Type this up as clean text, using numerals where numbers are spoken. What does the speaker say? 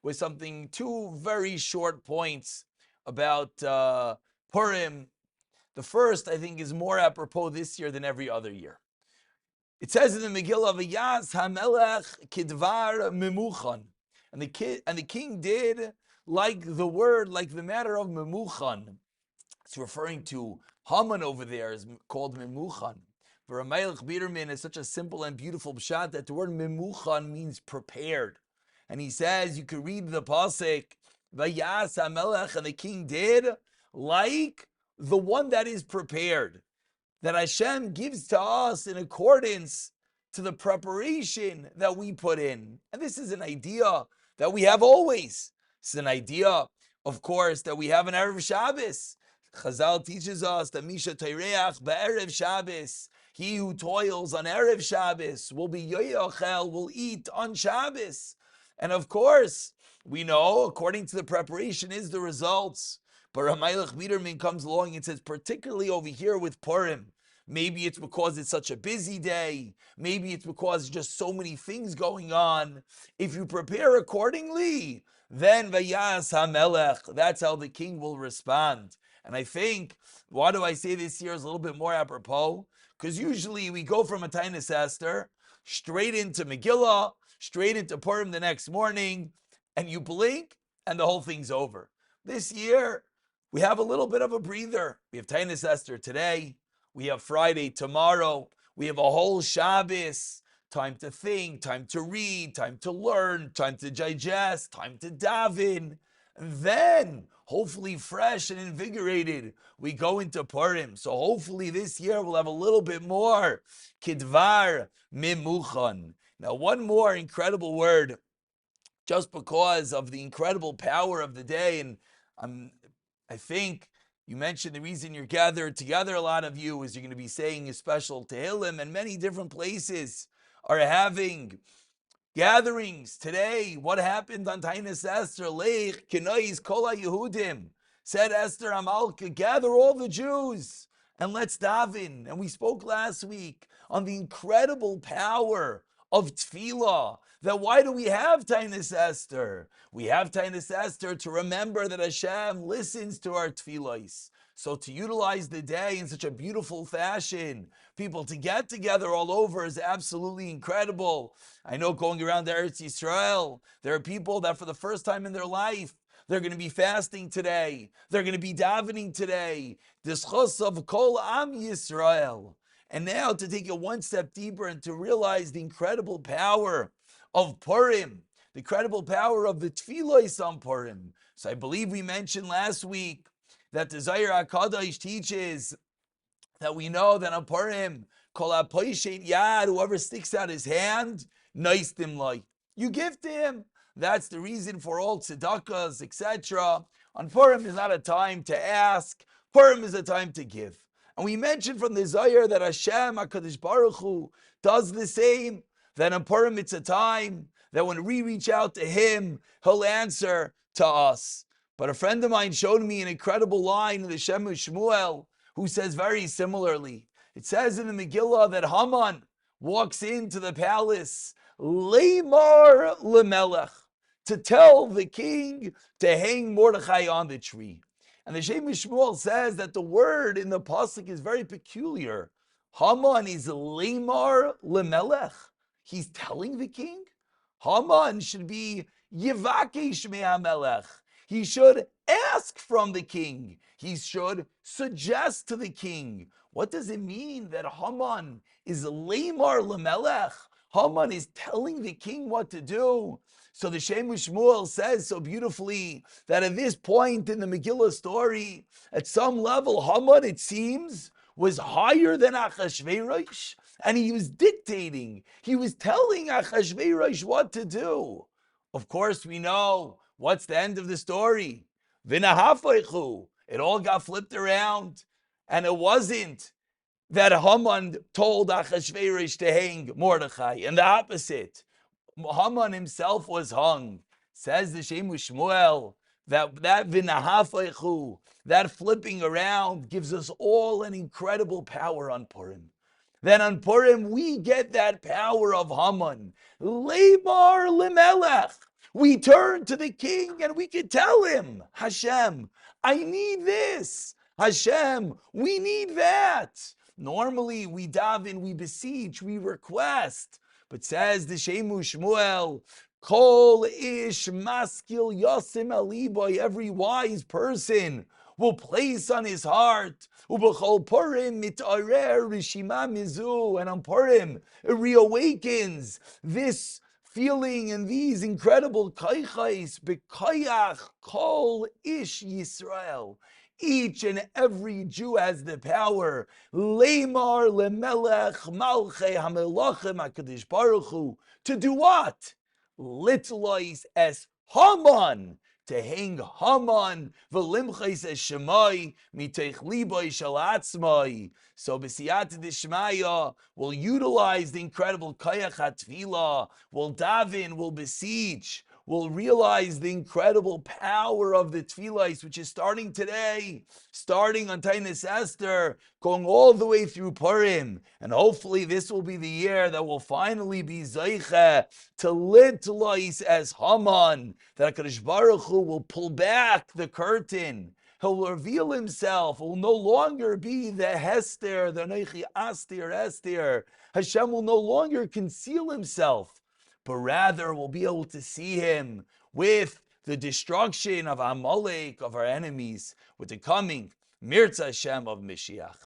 with two very short points about Purim. The first, I think, is more apropos this year than every other year. It says in the Megillah, "V'yas hamelech kidvar memuchan," and the king did like the matter of memuchan. It's referring to Haman over there is called memuchan. V'ramaylich Biderman is such a simple and beautiful pshat that the word memuchan means prepared, and he says you could read the pasuk, "V'yas hamelech," and the king did like the one that is prepared, that Hashem gives to us in accordance to the preparation that we put in. And this is an idea that we have always. This is an idea, of course, that we have in Erev Shabbos. Chazal teaches us that Misha Teireach be'erev Shabbos, he who toils on Erev Shabbos will be yoyachel, will eat on Shabbos. And of course, we know, according to the preparation, is the results. But Ramaylich Biderman comes along and says, particularly over here with Purim, maybe it's because it's such a busy day. Maybe it's because just so many things going on. If you prepare accordingly, then Vayas HaMelech, that's how the king will respond. And I think, why do I say this year is a little bit more apropos? Because usually we go from a Tainis Esther straight into Megillah, straight into Purim the next morning, and you blink and the whole thing's over. This year, we have a little bit of a breather. We have Tainis Esther today. We have Friday tomorrow. We have a whole Shabbos. Time to think, time to read, time to learn, time to digest, time to daven. And then, hopefully fresh and invigorated, we go into Purim. So hopefully this year we'll have a little bit more Kidvar Mimuchan. Now, one more incredible word, just because of the incredible power of the day. And I think you mentioned the reason you're gathered together, a lot of you, is you're going to be saying a special Tehillim, and many different places are having gatherings today. What happened on Tainis Esther? Leich Kenois Kol Yehudim. Said Esther Amalka, gather all the Jews and let's daven. And we spoke last week on the incredible power of tefillah. That why do we have Tainis Esther? We have Tainis Esther to remember that Hashem listens to our tefillahs. So to utilize the day in such a beautiful fashion, people to get together all over is absolutely incredible. I know going around Eretz Yisrael, there are people that for the first time in their life, they're going to be fasting today. They're going to be davening today. The schos of Kol Am Yisrael. And now to take it one step deeper and to realize the incredible power of Purim, the incredible power of the tefillos on Purim. So I believe we mentioned last week that the Zohar HaKadosh teaches that we know that on Purim, Kol HaPoishet Yad, whoever sticks out his hand, noistim loy. You give to him. That's the reason for all tzedakahs, etc. On Purim is not a time to ask. Purim is a time to give. And we mentioned from the Zohar that Hashem, HaKadosh Baruch Hu, does the same. That on Purim it's a time that when we reach out to him, he'll answer to us. But a friend of mine showed me an incredible line in the Shemu Shmuel, who says very similarly. It says in the Megillah that Haman walks into the palace, Leimar lemelech, to tell the king to hang Mordechai on the tree. And the Shemu Shmuel says that the word in the pasuk is very peculiar. Haman is Leimar lemelech. He's telling the king. Haman should be Yivakesh me'amelech. He should ask from the king. He should suggest to the king. What does it mean that Haman is Leimar lemelech? Haman is telling the king what to do. So the Shemu Shmuel says so beautifully that at this point in the Megillah story, at some level, Haman, it seems, was higher than Achashverosh, and he was dictating. He was telling Achashverosh what to do. Of course, we know what's the end of the story. V'nahafeichu. It all got flipped around, and it wasn't that Haman told Achashverosh to hang Mordechai, and the opposite. Haman himself was hung. Says the Shemu Shmuel that v'nahafeichu, that flipping around, gives us all an incredible power on Purim. Then on Purim we get that power of Haman. Leimar lemelech. We turn to the king and we can tell him, Hashem, I need this. Hashem, we need that. Normally we daven, we beseech, we request. But says the Shemu Shmuel, Kol ish maskil yosim aliboy, every wise person will place on his heart, Ubechol Purim mitarer rishima mizu, and on Purim it reawakens this feeling and these incredible kaichais, bekoyach kol ish Yisrael. Each and every Jew has the power, Lemar lemelech malchei hamelachim HaKadosh Baruch Hu, to do what? Litlois es Haman, to hang Haman, v'limchais es Shemai, miteich liboy shalatzmai. So b'siyata d'shmaya, we'll utilize the incredible kayach hatfila, we'll daven, we'll beseech, we'll realize the incredible power of the tefillahs, which is starting today, starting on Tainis Esther, going all the way through Purim. And hopefully this will be the year that will finally be Zeiche to Litlois as Haman, that HaKadosh Baruch Hu will pull back the curtain. He'll reveal himself. It will no longer be the Hester, the Neichi Astir, Esther. Hashem will no longer conceal himself, but rather we'll be able to see him with the destruction of Amalek, of our enemies, with the coming Mirza Hashem of Mashiach.